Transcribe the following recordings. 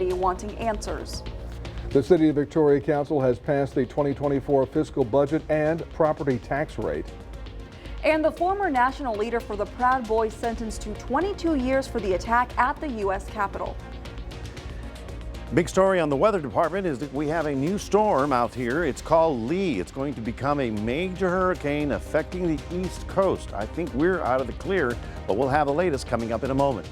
committee wanting answers. The City of Victoria Council has passed the 2024 fiscal budget and property tax rate. And the former national leader for the Proud Boys sentenced to 22 years for the attack at the U.S. Capitol. Big story on the weather department is that we have a new storm out here. It's called Lee. It's going to become a major hurricane affecting the East Coast. I think we're out of the clear, but we'll have the latest coming up in a moment.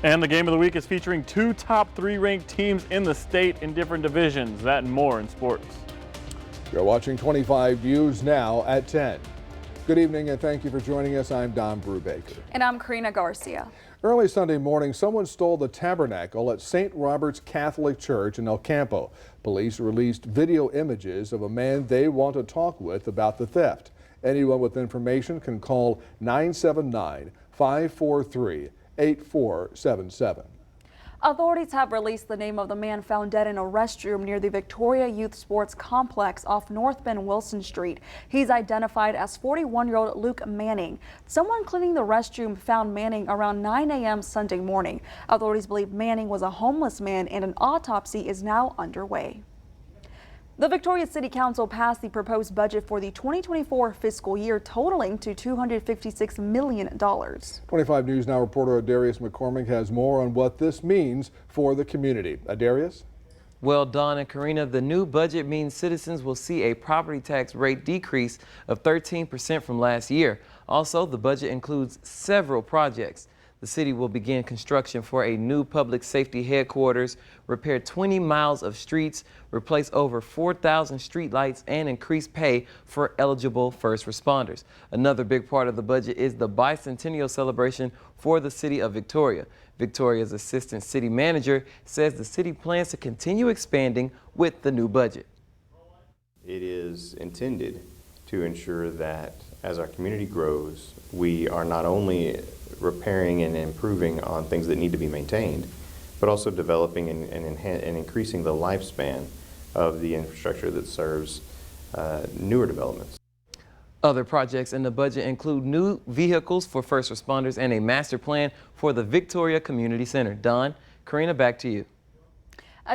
And the game of the week is featuring two top 3 ranked teams in the state in different divisions. That and more in sports. You're watching 25 News now at 10. Good evening and thank you for joining us. I'm Don Brubaker. And I'm Karina Garcia. Early Sunday morning, someone stole the tabernacle at St. Robert's Catholic Church in El Campo. Police released video images of a man they want to talk with about the theft. Anyone with information can call 979-543-8477. Authorities have released the name of the man found dead in a restroom near the Victoria Youth Sports Complex off North Bend Wilson Street. He's identified as 41-year-old Luke Manning. Someone cleaning the restroom found Manning around 9 a.m. Sunday morning. Authorities believe Manning was a homeless man and an autopsy is now underway. The Victoria City Council passed the proposed budget for the 2024 fiscal year, totaling to $256 million. 25 News Now reporter Adarius McCormick has more on what this means for the community. Adarius? Well, Don and Karina, the new budget means citizens will see a property tax rate decrease of 13% from last year. Also, the budget includes several projects. The city will begin construction for a new public safety headquarters, repair 20 miles of streets, replace over 4,000 streetlights, and increase pay for eligible first responders. Another big part of the budget is the bicentennial celebration for the city of Victoria. Victoria's assistant city manager says the city plans to continue expanding with the new budget. It is intended to ensure that as our community grows, we are not only repairing and improving on things that need to be maintained, but also developing and increasing the lifespan of the infrastructure that serves newer developments. Other projects in the budget include new vehicles for first responders and a master plan for the Victoria Community Center. Don, Karina, back to you.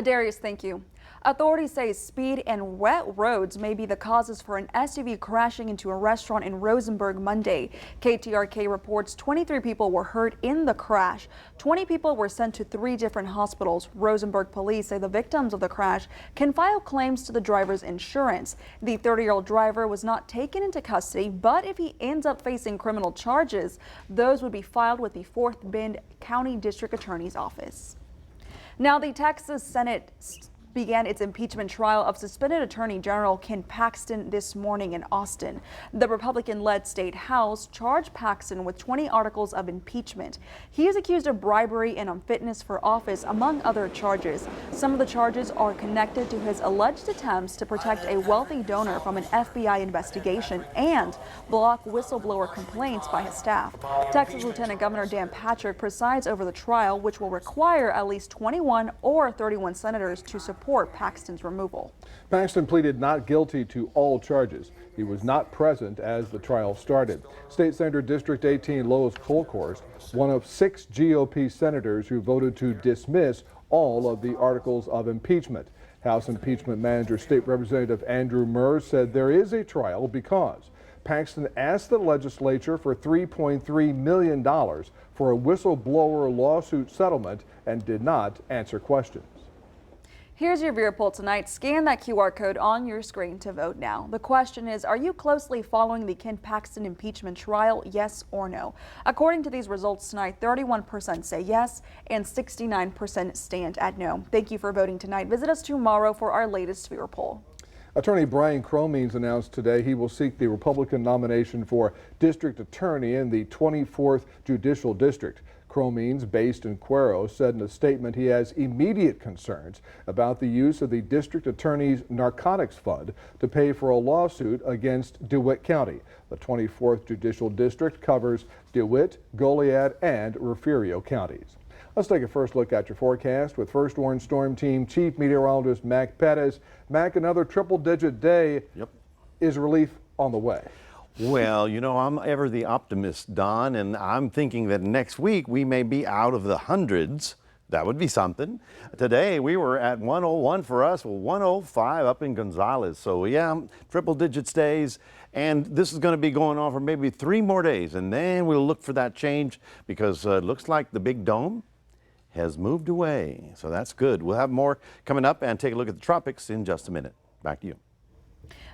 Darius, thank you. Authorities say speed and wet roads may be the causes for an SUV crashing into a restaurant in Rosenberg Monday. KTRK reports 23 people were hurt in the crash. 20 people were sent to 3 different hospitals. Rosenberg police say the victims of the crash can file claims to the driver's insurance. The 30-year-old driver was not taken into custody, but if he ends up facing criminal charges, those would be filed with the Fort Bend County District Attorney's Office. Now, the Texas Senate began its impeachment trial of suspended Attorney General Ken Paxton this morning in Austin. The Republican-led state House charged Paxton with 20 articles of impeachment. He is accused of bribery and unfitness for office, among other charges. Some of the charges are connected to his alleged attempts to protect a wealthy donor from an FBI investigation and block whistleblower complaints by his staff. Texas Lieutenant Governor Dan Patrick presides over the trial, which will require at least 21 or 31 senators to support Paxton's removal. Paxton pleaded not guilty to all charges. He was not present as the trial started. State Senator District 18 Lois Colkhorst, one of 6 GOP senators who voted to dismiss all of the articles of impeachment. House Impeachment Manager State Representative Andrew Murr said there is a trial because Paxton asked the legislature for $3.3 million for a whistleblower lawsuit settlement and did not answer questions. Here's your viewer poll tonight. Scan that QR code on your screen to vote now. The question is, are you closely following the Ken Paxton impeachment trial, yes or no? According to these results tonight, 31% say yes and 69% stand at no. Thank you for voting tonight. Visit us tomorrow for our latest viewer poll. Attorney Brian Cromines announced today he will seek the Republican nomination for district attorney in the 24th Judicial District. Cromines, based in Cuero, said in a statement he has immediate concerns about the use of the district attorney's narcotics fund to pay for a lawsuit against DeWitt County. The 24th Judicial District covers DeWitt, Goliad, and Refugio counties. Let's take a first look at your forecast with First Warn Storm Team Chief Meteorologist Mac Pettis. Mac, another triple-digit day. Yep. Is relief on the way? Well, you know, I'm ever the optimist, Don, and I'm thinking that next week we may be out of the hundreds That would be something. Today we were at 101 for us, well, 105 up in Gonzales. So yeah, triple digits days. And this is going to be going on for maybe 3 more days. And then we'll look for that change because it looks like the big dome has moved away. So that's good. We'll have more coming up and take a look at the tropics in just a minute. Back to you.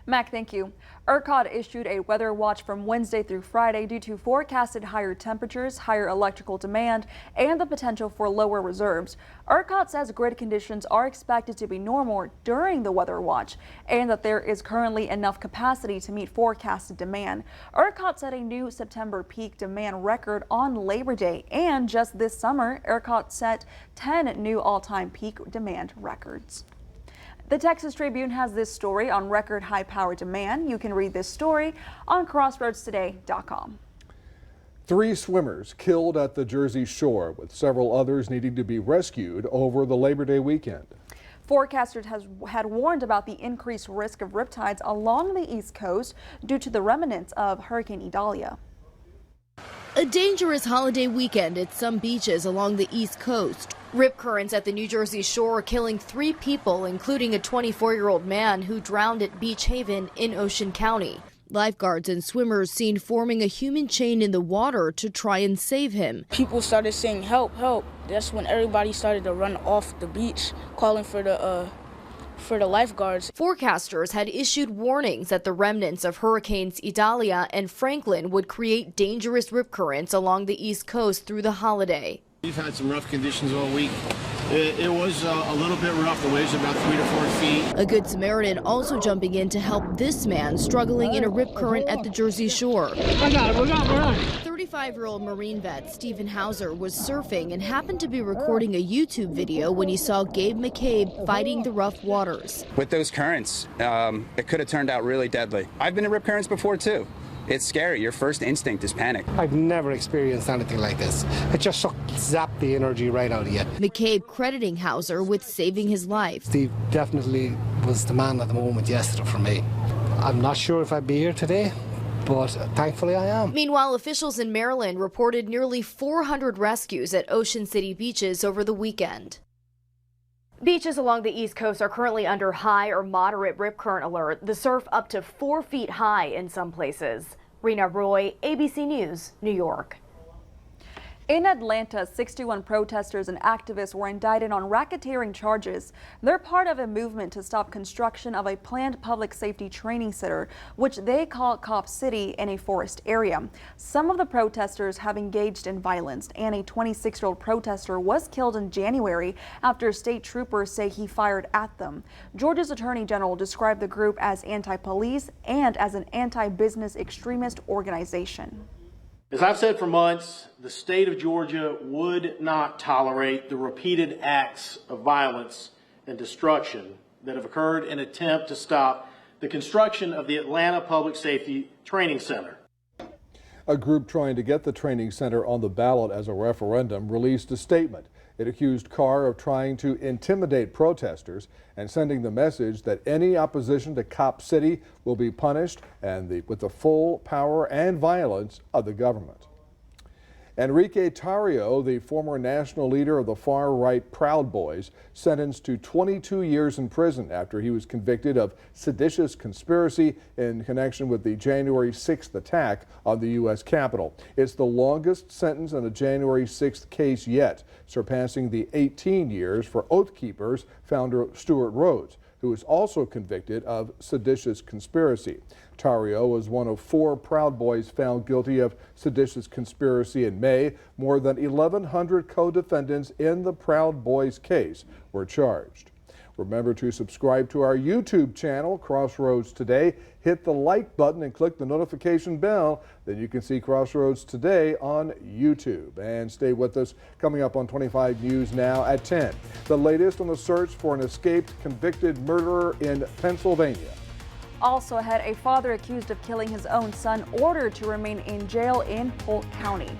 Mac, thank you. ERCOT issued a weather watch from Wednesday through Friday due to forecasted higher temperatures, higher electrical demand, and the potential for lower reserves. ERCOT says grid conditions are expected to be normal during the weather watch and that there is currently enough capacity to meet forecasted demand. ERCOT set a new September peak demand record on Labor Day, and just this summer, ERCOT set 10 new all-time peak demand records. The Texas Tribune has this story on record high power demand. You can read this story on crossroadstoday.com. 3 swimmers killed at the Jersey Shore, with several others needing to be rescued over the Labor Day weekend. Forecasters had warned about the increased risk of riptides along the East Coast due to the remnants of Hurricane Idalia. A dangerous holiday weekend at some beaches along the East Coast. Rip currents at the New Jersey shore killing 3 people, including a 24-year-old man who drowned at Beach Haven in Ocean County. Lifeguards and swimmers seen forming a human chain in the water to try and save him. People started saying, "Help, help." That's when everybody started to run off the beach, calling for the lifeguards. Forecasters had issued warnings that the remnants of Hurricanes Idalia and Franklin would create dangerous rip currents along the East Coast through the holiday. We've had some rough conditions all week. It was a little bit rough. The waves are about 3 to 4 feet. A Good Samaritan also jumping in to help this man struggling in a rip current at the Jersey Shore. 35-year-old Marine vet Stephen Hauser was surfing and happened to be recording a YouTube video when he saw Gabe McCabe fighting the rough waters. With those currents, it could have turned out really deadly. I've been in rip currents before too. It's scary. Your first instinct is panic. I've never experienced anything like this. It just zapped the energy right out of you. McCabe crediting Hauser with saving his life. Steve definitely was the man at the moment yesterday for me. I'm not sure if I'd be here today, but thankfully I am. Meanwhile, officials in Maryland reported nearly 400 rescues at Ocean City beaches over the weekend. Beaches along the East Coast are currently under high or moderate rip current alert. The surf up to 4 feet high in some places. Rena Roy, ABC News, New York. In Atlanta, 61 protesters and activists were indicted on racketeering charges. They're part of a movement to stop construction of a planned public safety training center, which they call Cop City, in a forest area. Some of the protesters have engaged in violence, and a 26-year-old protester was killed in January after state troopers say he fired at them. Georgia's Attorney General described the group as anti-police and as an anti-business extremist organization. As I've said for months, the state of Georgia would not tolerate the repeated acts of violence and destruction that have occurred in an attempt to stop the construction of the Atlanta Public Safety Training Center. A group trying to get the training center on the ballot as a referendum released a statement. It accused Carr of trying to intimidate protesters and sending the message that any opposition to Cop City will be punished with the full power and violence of the government. Enrique Tarrio, the former national leader of the far-right Proud Boys, sentenced to 22 years in prison after he was convicted of seditious conspiracy in connection with the January 6th attack on the U.S. Capitol. It's the longest sentence in a January 6th case yet, surpassing the 18 years for Oath Keepers founder Stuart Rhodes, who was also convicted of seditious conspiracy. Tarrio was one of 4 Proud Boys found guilty of seditious conspiracy in May. More than 1,100 co-defendants in the Proud Boys case were charged. Remember to subscribe to our YouTube channel, Crossroads Today. Hit the like button and click the notification bell. Then you can see Crossroads Today on YouTube. And stay with us. Coming up on 25 News now at 10. The latest on the search for an escaped convicted murderer in Pennsylvania. Also ahead, a father accused of killing his own son ordered to remain in jail in Polk County.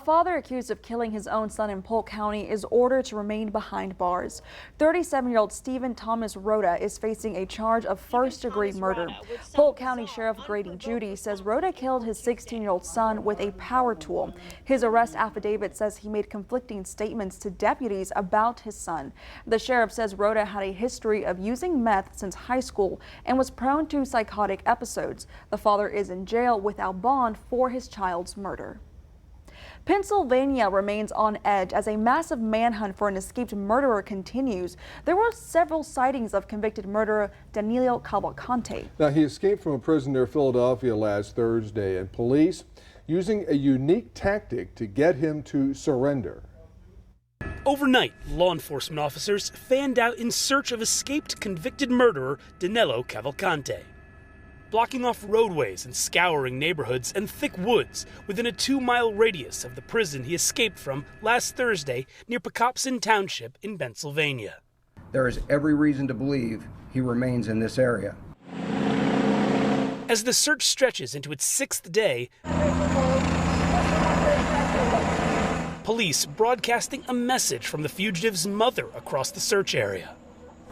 A father accused of killing his own son in Polk County is ordered to remain behind bars. 37-year-old Stephen Thomas Rhoda is facing a charge of first-degree murder. Polk County Sheriff Grady Judy says Rhoda killed his 16-year-old son with a power tool. His arrest affidavit says he made conflicting statements to deputies about his son. The sheriff says Rhoda had a history of using meth since high school and was prone to psychotic episodes. The father is in jail without bond for his child's murder. Pennsylvania remains on edge as a massive manhunt for an escaped murderer continues. There were several sightings of convicted murderer Danilo Cavalcante. Now, he escaped from a prison near Philadelphia last Thursday, and police using a unique tactic to get him to surrender. Overnight, law enforcement officers fanned out in search of escaped convicted murderer Danilo Cavalcante. Blocking off roadways and scouring neighborhoods and thick woods within a 2-mile radius of the prison he escaped from last Thursday near Pocopson Township in Pennsylvania. There is every reason to believe he remains in this area. As the search stretches into its 6th day, police broadcasting a message from the fugitive's mother across the search area.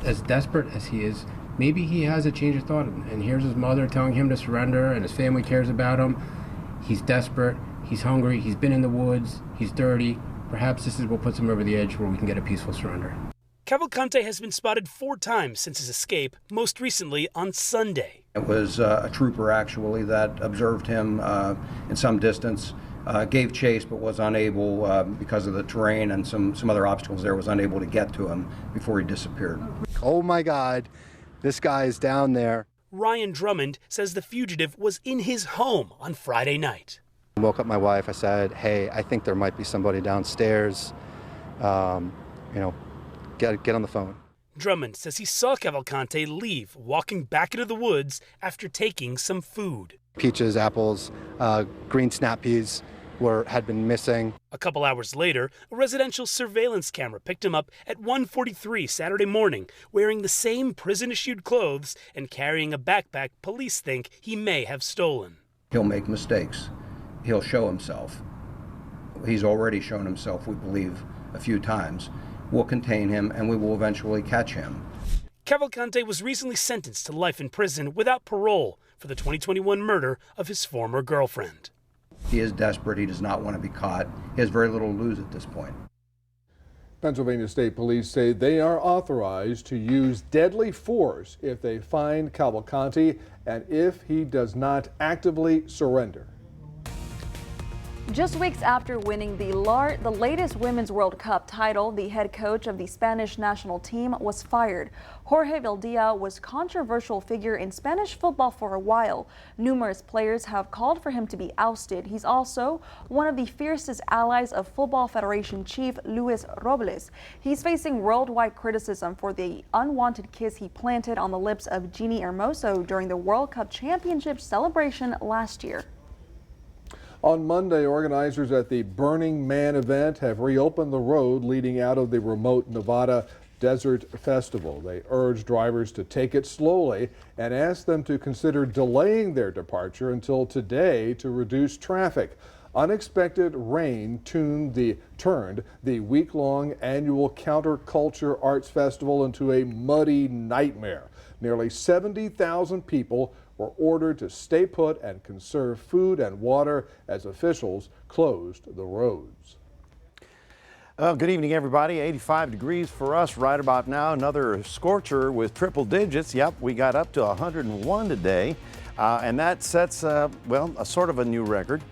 As desperate as he is, maybe he has a change of thought, and here's his mother telling him to surrender, and his family cares about him. He's desperate, he's hungry, he's been in the woods, he's dirty. Perhaps this is what puts him over the edge where we can get a peaceful surrender. Cavalcante has been spotted 4 times since his escape, most recently on Sunday. It was a trooper actually that observed him in some distance, gave chase but was unable, because of the terrain and some other obstacles there, was unable to get to him before he disappeared. Oh my God, this guy is down there. Ryan Drummond says the fugitive was in his home on Friday night. I woke up my wife, I said, hey, I think there might be somebody downstairs, get on the phone. Drummond says he saw Cavalcante leave, walking back into the woods after taking some food. Peaches, apples, green snap peas had been missing. A couple hours later, a residential surveillance camera picked him up at 1:43 Saturday morning, wearing the same prison-issued clothes and carrying a backpack police think he may have stolen. He'll make mistakes. He'll show himself. He's already shown himself, we believe, a few times. We'll contain him, and we will eventually catch him. Cavalcante was recently sentenced to life in prison without parole for the 2021 murder of his former girlfriend. He is desperate. He does not want to be caught. He has very little to lose at this point. Pennsylvania State Police say they are authorized to use deadly force if they find Cavalcante and if he does not actively surrender. Just weeks after winning the latest Women's World Cup title, the head coach of the Spanish national team was fired. Jorge Valdía was a controversial figure in Spanish football for a while. Numerous players have called for him to be ousted. He's also one of the fiercest allies of Football Federation chief Luis Robles. He's facing worldwide criticism for the unwanted kiss he planted on the lips of Ginny Hermoso during the World Cup Championship celebration last year. On Monday, organizers at the Burning Man event have reopened the road leading out of the remote Nevada Desert Festival. They urge drivers to take it slowly and ask them to consider delaying their departure until today to reduce traffic. Unexpected rain turned the week-long annual Counterculture Arts Festival into a muddy nightmare. Nearly 70,000 people were ordered to stay put and conserve food and water as officials closed the roads. Good evening, everybody. 85 degrees for us right about now. Another scorcher with triple digits. Yep, we got up to 101 today, and that sets, a sort of a new record.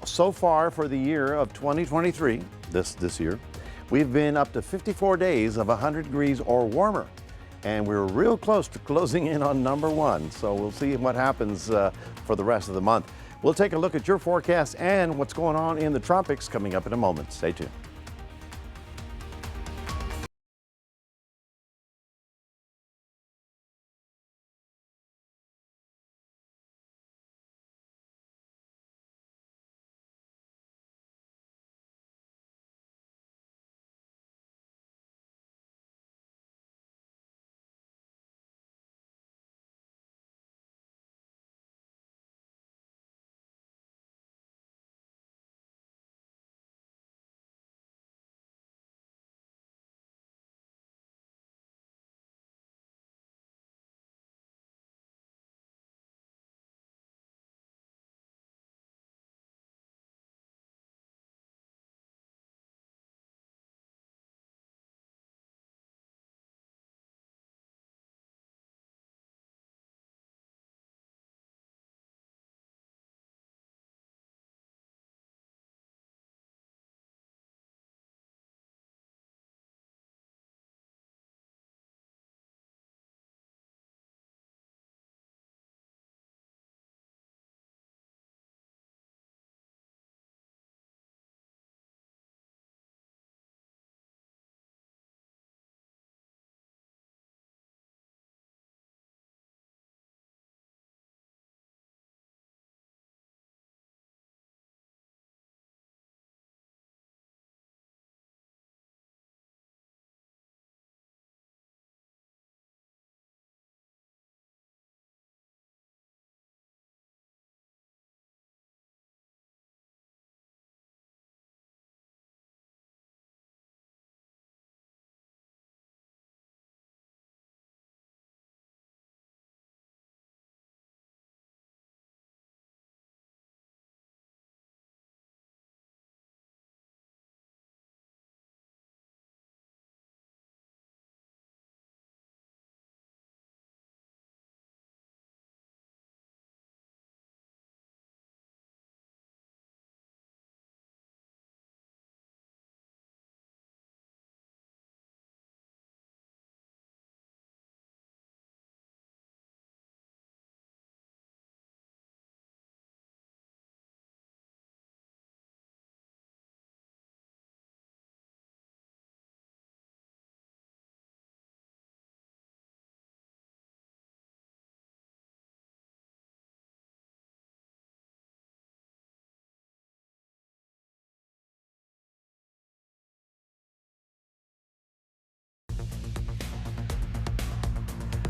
So far for the year of 2023, this year, we've been up to 54 days of 100 degrees or warmer. And we're real close to closing in on number 1. So we'll see what happens for the rest of the month. We'll take a look at your forecast and what's going on in the tropics coming up in a moment. Stay tuned.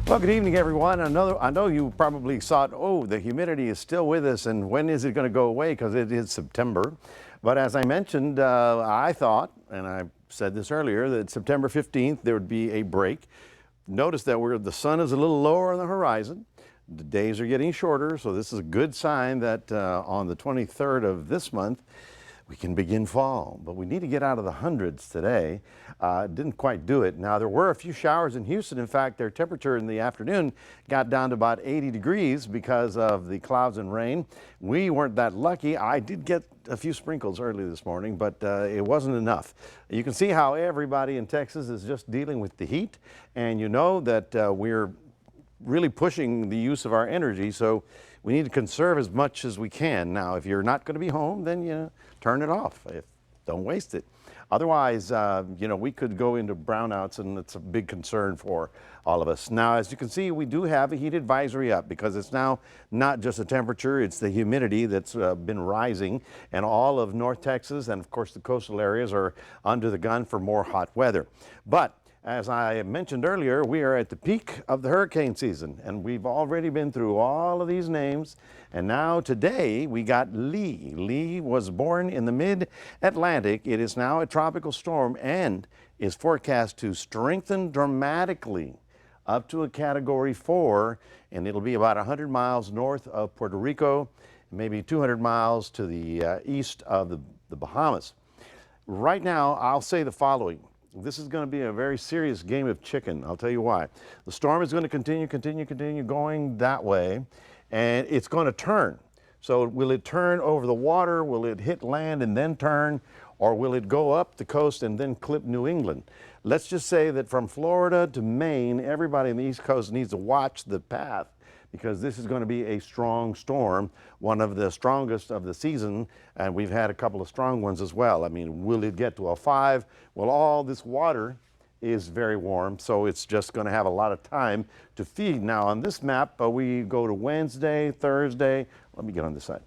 Well, good evening, everyone. I know you probably thought, oh, the humidity is still with us, and when is it going to go away? Because it is September. But as I mentioned, I thought, and I said this earlier, that September 15th there would be a break. Notice that the sun is a little lower on the horizon. The days are getting shorter, so this is a good sign that on the 23rd of this month, we can begin fall, but we need to get out of the hundreds today. Didn't quite do it. Now, there were a few showers in Houston. In fact, their temperature in the afternoon got down to about 80 degrees because of the clouds and rain. We weren't that lucky. I did get a few sprinkles early this morning, but it wasn't enough. You can see how everybody in Texas is just dealing with the heat, and you know that we're really pushing the use of our energy, so we need to conserve as much as we can. Now, if you're not going to be home, then turn it off. Don't waste it. Otherwise, we could go into brownouts, and it's a big concern for all of us. Now, as you can see, we do have a heat advisory up because it's now not just the temperature, it's the humidity that's been rising, and all of North Texas and, of course, the coastal areas are under the gun for more hot weather. But as I mentioned earlier, we are at the peak of the hurricane season, and we've already been through all of these names. And now today we got Lee. Lee was born in the mid-Atlantic. It is now a tropical storm and is forecast to strengthen dramatically up to a Category 4, and it'll be about 100 miles north of Puerto Rico, maybe 200 miles to the east of the Bahamas. Right now, I'll say the following. This is going to be a very serious game of chicken. I'll tell you why. The storm is going to continue going that way, and it's going to turn. So will it turn over the water? Will it hit land and then turn? Or will it go up the coast and then clip New England? Let's just say that from Florida to Maine, everybody on the East Coast needs to watch the path, because this is going to be a strong storm, one of the strongest of the season, and we've had a couple of strong ones as well. I mean, will it get to a 5? Well, all this water is very warm, so it's just going to have a lot of time to feed. Now, on this map, we go to Wednesday, Thursday, let me get on this side,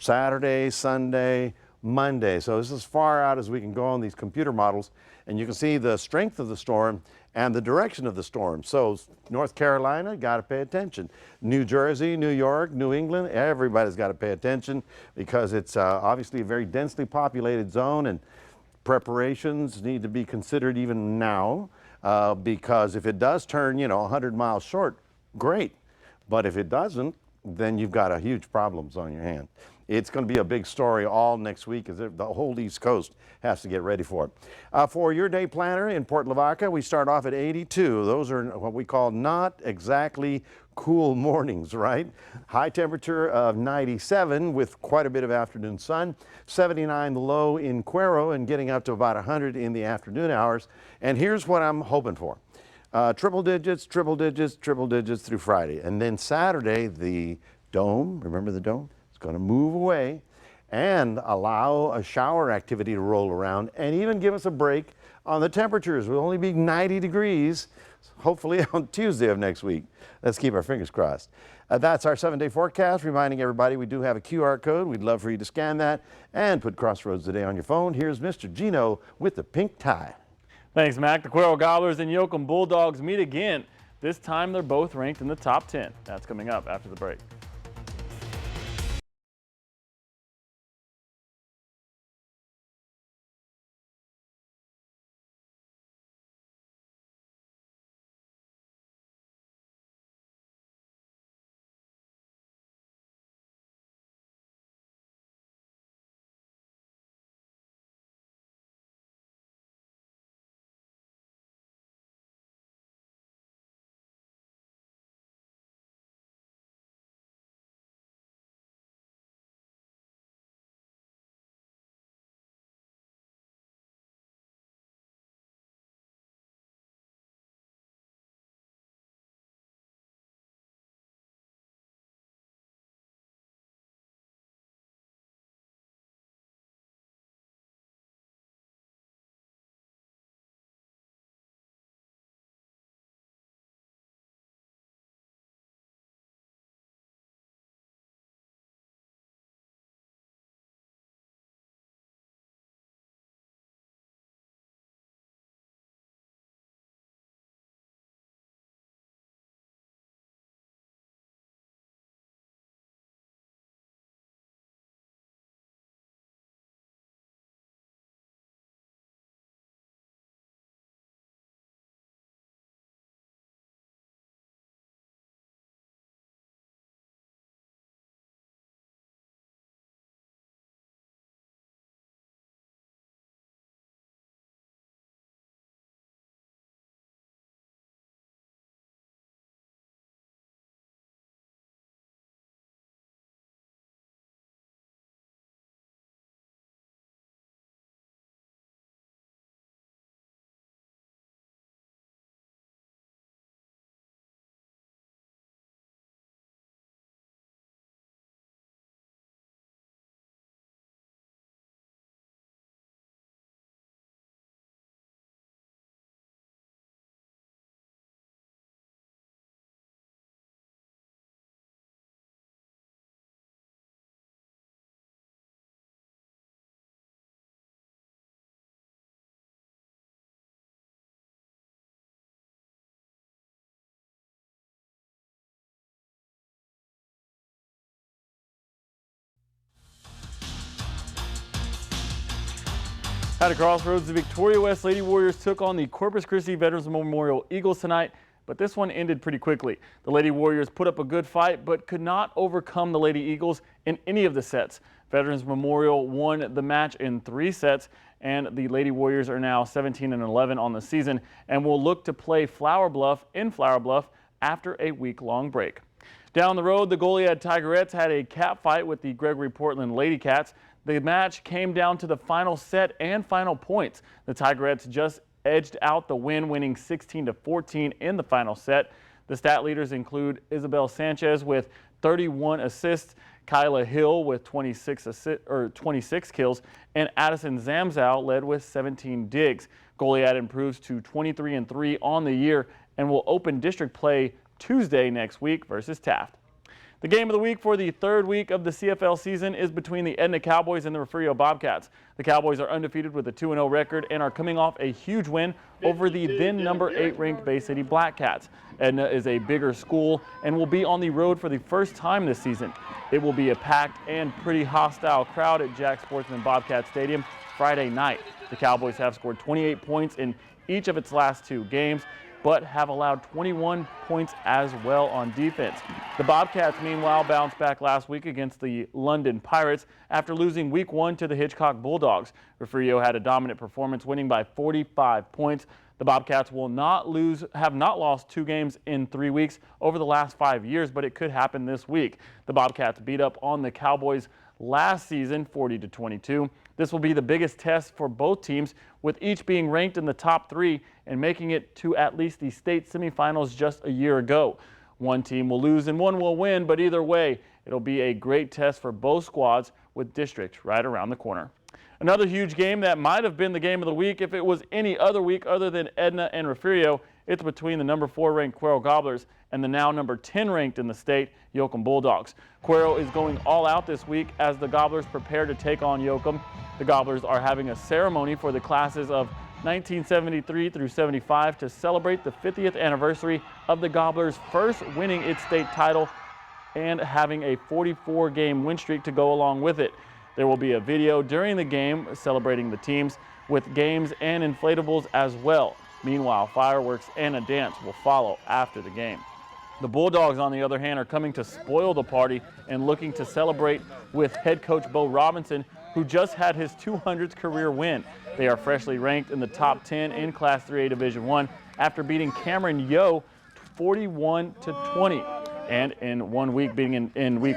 Saturday, Sunday, Monday. So this is as far out as we can go on these computer models, and you can see the strength of the storm and the direction of the storm. So North Carolina, got to pay attention. New Jersey, New York, New England, everybody's got to pay attention, because it's obviously a very densely populated zone, and preparations need to be considered even now, because if it does turn, 100 miles short, great. But if it doesn't, then you've got a huge problems on your hand. It's going to be a big story all next week, as the whole East Coast has to get ready for it. For your day planner in Port Lavaca, we start off at 82. Those are what we call not exactly cool mornings, right? High temperature of 97 with quite a bit of afternoon sun. 79 the low in Cuero, and getting up to about 100 in the afternoon hours. And here's what I'm hoping for. Triple digits, triple digits, triple digits through Friday. And then Saturday, the dome, remember the dome? It's going to move away and allow a shower activity to roll around, and even give us a break on the temperatures. We'll only be 90 degrees, hopefully on Tuesday of next week. Let's keep our fingers crossed. That's our 7-day forecast, reminding everybody we do have a QR code. We'd love for you to scan that and put Crossroads Today on your phone. Here's Mr. Gino with the pink tie. Thanks, Mac. The Cuero Gobblers and Yoakum Bulldogs meet again. This time they're both ranked in the top 10. That's coming up after the break. At a crossroads, the Victoria West Lady Warriors took on the Corpus Christi Veterans Memorial Eagles tonight, but this one ended pretty quickly. The Lady Warriors put up a good fight, but could not overcome the Lady Eagles in any of the sets. Veterans Memorial won the match in 3 sets, and the Lady Warriors are now 17-11 on the season and will look to play Flower Bluff after a week-long break. Down the road, the Goliad Tigerettes had a cat fight with the Gregory Portland Lady Cats. The match came down to the final set and final points. The Tigerettes just edged out the win, winning 16-14 in the final set. The stat leaders include Isabel Sanchez with 31 assists, Kyla Hill with 26 kills, and Addison Zamzow led with 17 digs. Goliad improves to 23-3 on the year and will open district play Tuesday next week versus Taft. The game of the week for the 3rd week of the CFL season is between the Edna Cowboys and the Refugio Bobcats. The Cowboys are undefeated with a 2-0 record and are coming off a huge win over the then number 8 ranked Bay City Black Cats. Edna is a bigger school and will be on the road for the first time this season. It will be a packed and pretty hostile crowd at Jack Sportsman Bobcat Stadium Friday night. The Cowboys have scored 28 points in each of its last 2 games, but have allowed 21 points as well on defense. The Bobcats, meanwhile, bounced back last week against the London Pirates after losing week 1 to the Hitchcock Bulldogs. Refugio had a dominant performance, winning by 45 points. The Bobcats have not lost 2 games in 3 weeks over the last 5 years, but it could happen this week. The Bobcats beat up on the Cowboys last season 40-22. This will be the biggest test for both teams, with each being ranked in the top 3 and making it to at least the state semifinals just a year ago. One team will lose and one will win, but either way, it'll be a great test for both squads with district right around the corner. Another huge game that might have been the game of the week if it was any other week other than Edna and Refugio. It's between the number 4 ranked Cuero Gobblers and the now number 10 ranked in the state Yoakum Bulldogs. Cuero is going all out this week as the Gobblers prepare to take on Yoakum. The Gobblers are having a ceremony for the classes of 1973 through 75 to celebrate the 50th anniversary of the Gobblers first winning its state title and having a 44-game win streak to go along with it. There will be a video during the game celebrating the teams with games and inflatables as well. Meanwhile, fireworks and a dance will follow after the game. The Bulldogs, on the other hand, are coming to spoil the party and looking to celebrate with head coach Bo Robinson, who just had his 200th career win. They are freshly ranked in the top 10 in Class 3A Division I after beating Cameron Yo 41-20. And in week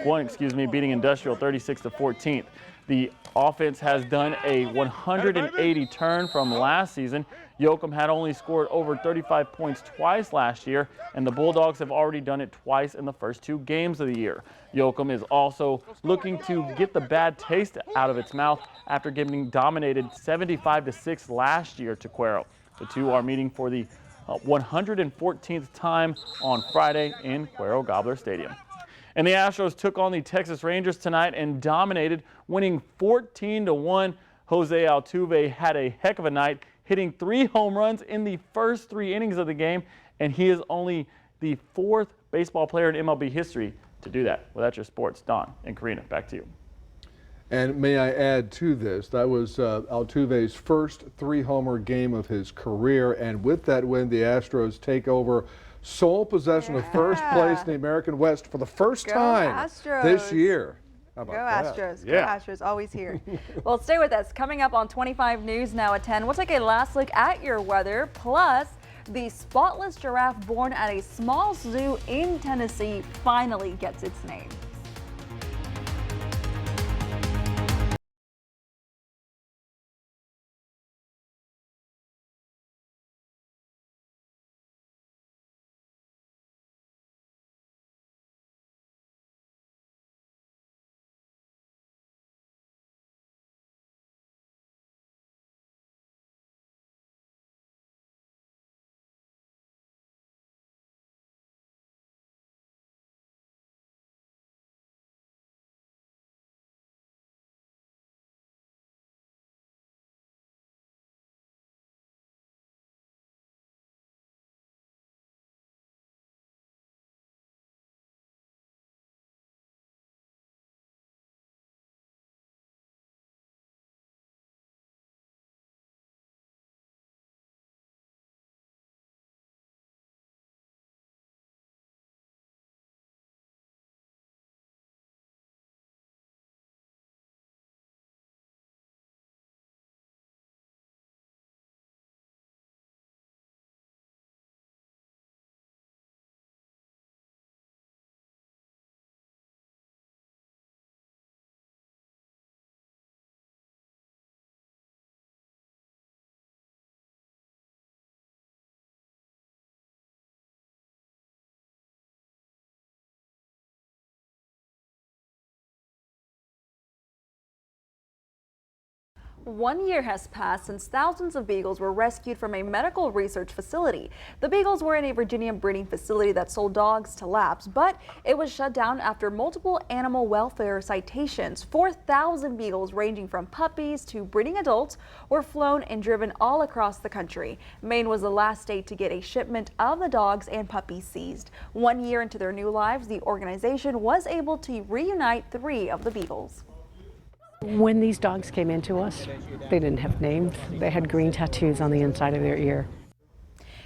1, beating Industrial 36-14. The offense has done a 180 turn from last season. Yoakum had only scored over 35 points twice last year, and the Bulldogs have already done it twice in the first 2 games of the year. Yoakum is also looking to get the bad taste out of its mouth after getting dominated 75-6 last year to Cuero. The two are meeting for the 114th time on Friday in Cuero Gobbler Stadium. And the Astros took on the Texas Rangers tonight and dominated, winning 14-1. Jose Altuve had a heck of a night, hitting 3 home runs in the first 3 innings of the game, and he is only the 4th baseball player in MLB history to do that. Well, that's your sports. Don and Karina, back to you. And may I add to this, that was Altuve's first 3-homer game of his career, and with that win, the Astros take over sole possession of first place in the American West for the first time this year. How about that? Astros. Yeah. Go Astros, always here. Well, stay with us. Coming up on 25 News now at 10, we'll take a last look at your weather, plus the spotless giraffe born at a small zoo in Tennessee finally gets its name. 1 year has passed since thousands of beagles were rescued from a medical research facility. The beagles were in a Virginia breeding facility that sold dogs to labs, but it was shut down after multiple animal welfare citations. 4,000 beagles ranging from puppies to breeding adults were flown and driven all across the country. Maine was the last state to get a shipment of the dogs and puppies seized. 1 year into their new lives, the organization was able to reunite 3 of the beagles. When these dogs came into us, they didn't have names. They had green tattoos on the inside of their ear.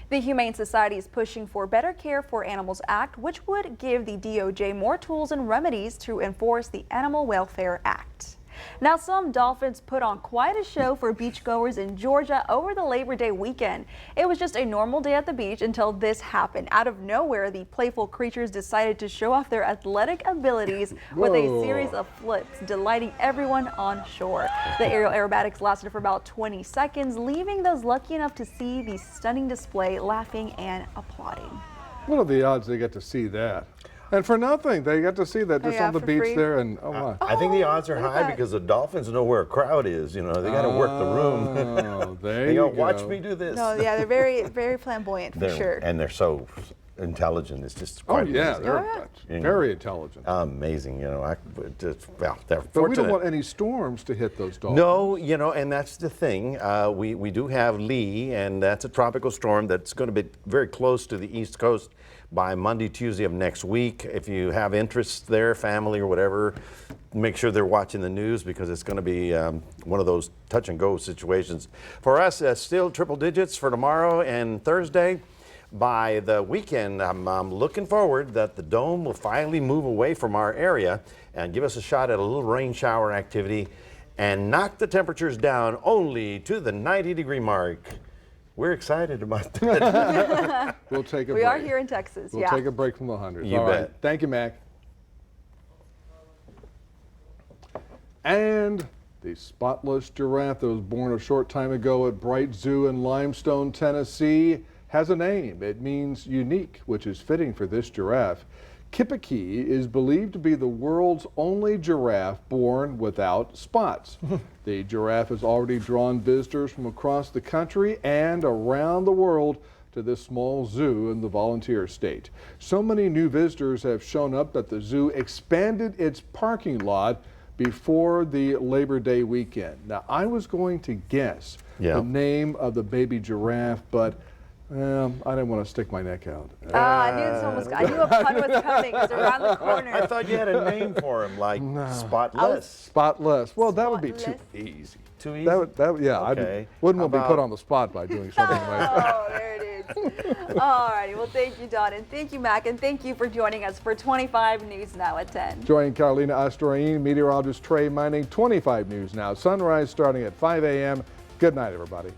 The Humane Society is pushing for Better Care for Animals Act, which would give the DOJ more tools and remedies to enforce the Animal Welfare Act. Now, some dolphins put on quite a show for beachgoers in Georgia over the Labor Day weekend. It was just a normal day at the beach until this happened. Out of nowhere, the playful creatures decided to show off their athletic abilities with a series of flips, delighting everyone on shore. The aerial aerobatics lasted for about 20 seconds, leaving those lucky enough to see the stunning display laughing and applauding. What are the odds they get to see that? And for nothing, they got to see that just on the beach free. there, and oh my. I think the odds are high because the dolphins know where a crowd is. You know, they got to work the room. Oh, there They you go, go. watch me do this. No, yeah, they're very flamboyant for sure. And they're so intelligent. It's just quite amazing. They're very intelligent. Amazing, you know. They're But fortunate. we don't want any storms to hit those dolphins. No, you know, and that's the thing. We do have Lee, and that's a tropical storm that's going to be very close to the East Coast by Monday, Tuesday of next week. If you have interest there, family or whatever, make sure they're watching the news because it's going to be one of those touch and go situations. For us, still triple digits for tomorrow and Thursday. By the weekend, I'm looking forward that the dome will finally move away from our area and give us a shot at a little rain shower activity and knock the temperatures down only to the 90-degree mark. We're excited about that. We'll take a break. We are here in Texas, We'll take a break from the hundreds. You All bet. right. Thank you, Mac. And the spotless giraffe that was born a short time ago at Bright Zoo in Limestone, Tennessee, has a name. It means unique, which is fitting for this giraffe. Kipikee is believed to be the world's only giraffe born without spots. The giraffe has already drawn visitors from across the country and around the world to this small zoo in the volunteer state. So many new visitors have shown up that the zoo expanded its parking lot before the Labor Day weekend. Now, I was going to guess the name of the baby giraffe, but I didn't want to stick my neck out. I knew this one was. I knew a pun was coming. It's around the corner. I thought you had a name for him, like Spotless. Spotless. Well, that would be too easy. Too easy? Yeah, Okay. I wouldn't want to be put on the spot by doing something like that. Oh, there it is. All righty. Well, thank you, Don, and thank you, Mac, and thank you for joining us for 25 News Now at 10. Join Carolina Astroin, meteorologist Trey Mining, 25 News Now. Sunrise starting at 5 a.m. Good night, everybody.